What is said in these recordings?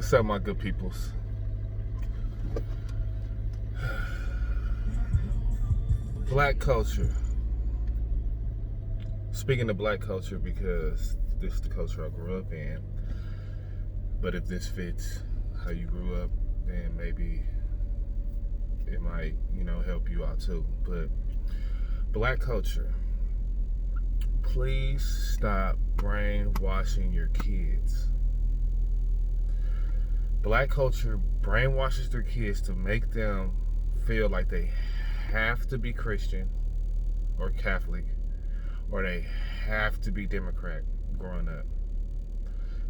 What's up, my good peoples? Black culture. Speaking of black culture, because this is the culture I grew up in. But if this fits how you grew up, then maybe it might, help you out too. But black culture. Please stop brainwashing your kids. Black culture brainwashes their kids to make them feel like they have to be Christian or Catholic, or they have to be Democrat growing up.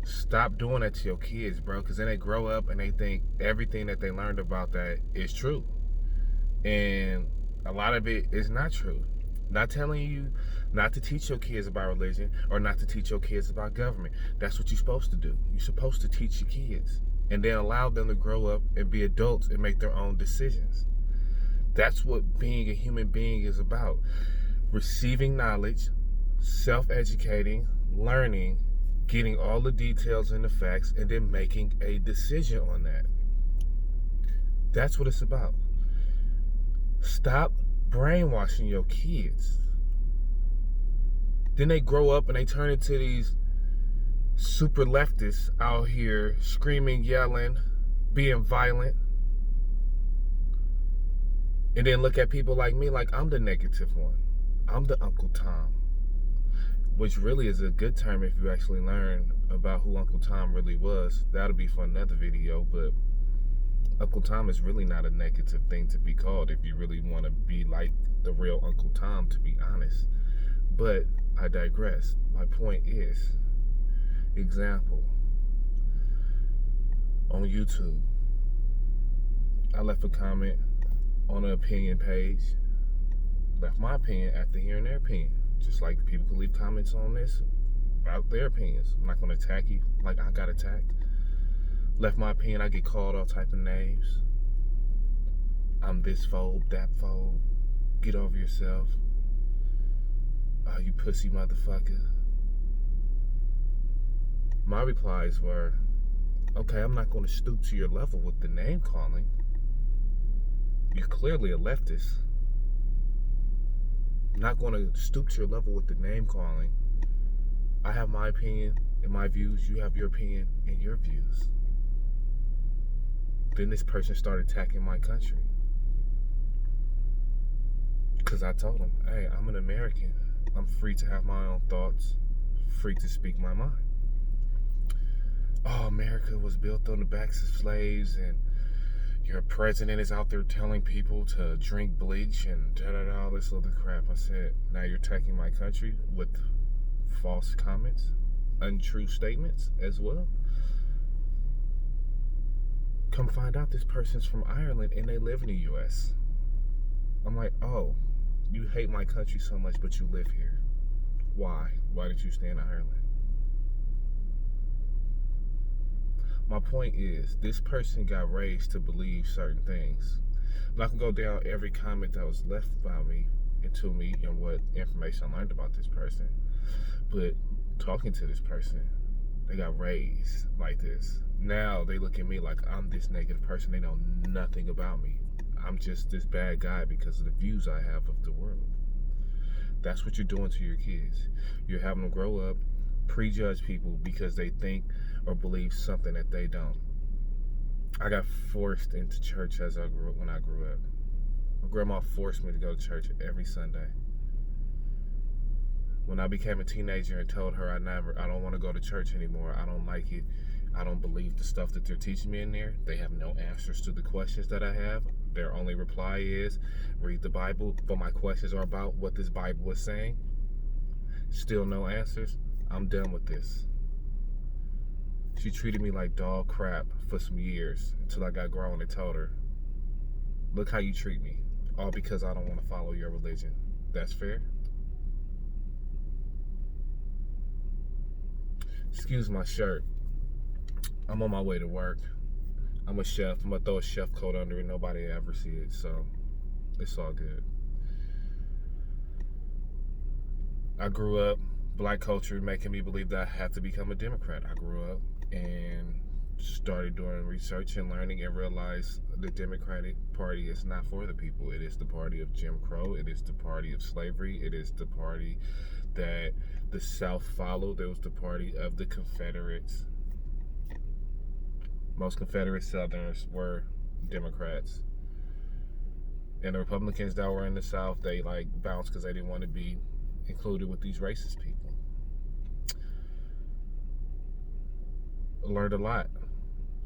Stop doing that to your kids, bro, because then they grow up and they think everything that they learned about that is true. And a lot of it is not true. Not telling you not to teach your kids about religion or not to teach your kids about government. That's what you're supposed to do. You're supposed to teach your kids and then allow them to grow up and be adults and make their own decisions. That's what being a human being is about. Receiving knowledge, self-educating, learning, getting all the details and the facts, and then making a decision on that. That's what it's about. Stop brainwashing your kids. Then they grow up and they turn into these super leftists out here screaming, yelling, being violent. And then look at people like me like I'm the negative one. I'm the Uncle Tom. Which really is a good term if you actually learn about who Uncle Tom really was. That'll be for another video, but Uncle Tom is really not a negative thing to be called if you really want to be like the real Uncle Tom, to be honest. But I digress. My point is, example, on YouTube, I left a comment on an opinion page, left my opinion after hearing their opinion. Just like people can leave comments on this about their opinions. I'm not going to attack you like I got attacked. Left my opinion, I get called all type of names. I'm this phobe, that phobe. Get over yourself. You pussy motherfucker. My replies were, okay, I'm not going to stoop to your level with the name calling. You're clearly a leftist. I'm not going to stoop to your level with the name calling. I have my opinion and my views. You have your opinion and your views. Then this person started attacking my country. Because I told him, hey, I'm an American. I'm free to have my own thoughts, free to speak my mind. Oh, America was built on the backs of slaves, and your president is out there telling people to drink bleach and da-da-da, all this other crap. I said, now you're attacking my country with false comments, untrue statements as well. Come find out this person's from Ireland and they live in the U.S. I'm like, oh, you hate my country so much, but you live here. Why? Why did you stay in Ireland? My point is, this person got raised to believe certain things. I'm not gonna go down every comment that was left by me and to me and what information I learned about this person. But talking to this person, they got raised like this. Now they look at me like I'm this negative person. They know nothing about me. I'm just this bad guy because of the views I have of the world. That's what you're doing to your kids. You're having them grow up, prejudge people because they think or believe something that they don't. I got forced into church when I grew up. My grandma forced me to go to church every Sunday. When I became a teenager and told her I don't want to go to church anymore, I don't like it, I don't believe the stuff that they're teaching me in there, they have no answers to the questions that I have. Their only reply is, read the Bible, but my questions are about what this Bible is saying. Still no answers. I'm done with this. She treated me like dog crap for some years until I got grown and told her, look how you treat me, all because I don't want to follow your religion. That's fair? Excuse my shirt. I'm on my way to work. I'm a chef. I'm going to throw a chef coat under it. Nobody ever see it, so it's all good. I grew up, black culture making me believe that I have to become a Democrat. I grew up and started doing research and learning and realized the Democratic Party is not for the people. It is the party of Jim Crow. It is the party of slavery. It is the party that the South followed. It was the party of the Confederates. Most Confederate Southerners were Democrats. And the Republicans that were in the South, they like bounced because they didn't want to be included with these racist people. I learned a lot.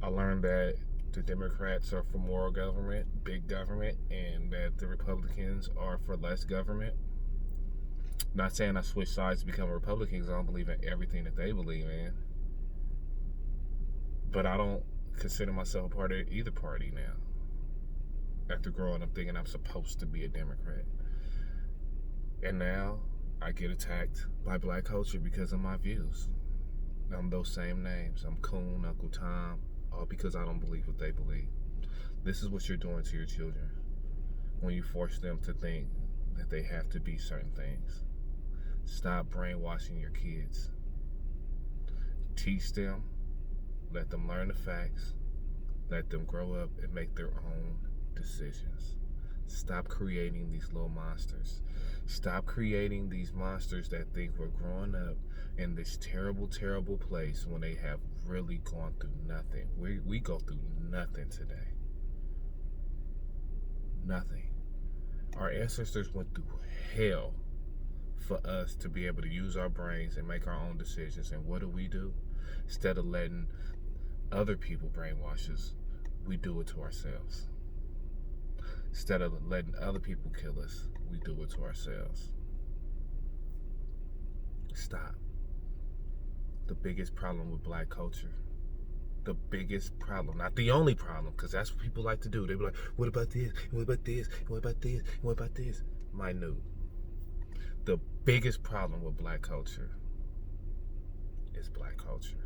I learned that the Democrats are for more government, big government, and that the Republicans are for less government. Not saying I switched sides to become a Republican because I don't believe in everything that they believe in. But I don't consider myself a part of either party now. After growing up thinking I'm supposed to be a Democrat. And now I get attacked by black culture because of my views. I'm those same names. I'm Coon, Uncle Tom, all because I don't believe what they believe. This is what you're doing to your children when you force them to think that they have to be certain things. Stop brainwashing your kids. Teach them, let them learn the facts, let them grow up and make their own decisions. Stop creating these little monsters. Stop creating these monsters that think we're growing up in this terrible, terrible place when they have really gone through nothing. We go through nothing today. Nothing. Our ancestors went through hell for us to be able to use our brains and make our own decisions. And what do? Instead of letting other people brainwash us, we do it to ourselves. Instead of letting other people kill us, we do it to ourselves. Stop. The biggest problem with black culture, the biggest problem, not the only problem, because that's what people like to do. They be like, what about this? What about this? What about this? What about this? Minute. The biggest problem with black culture is black culture.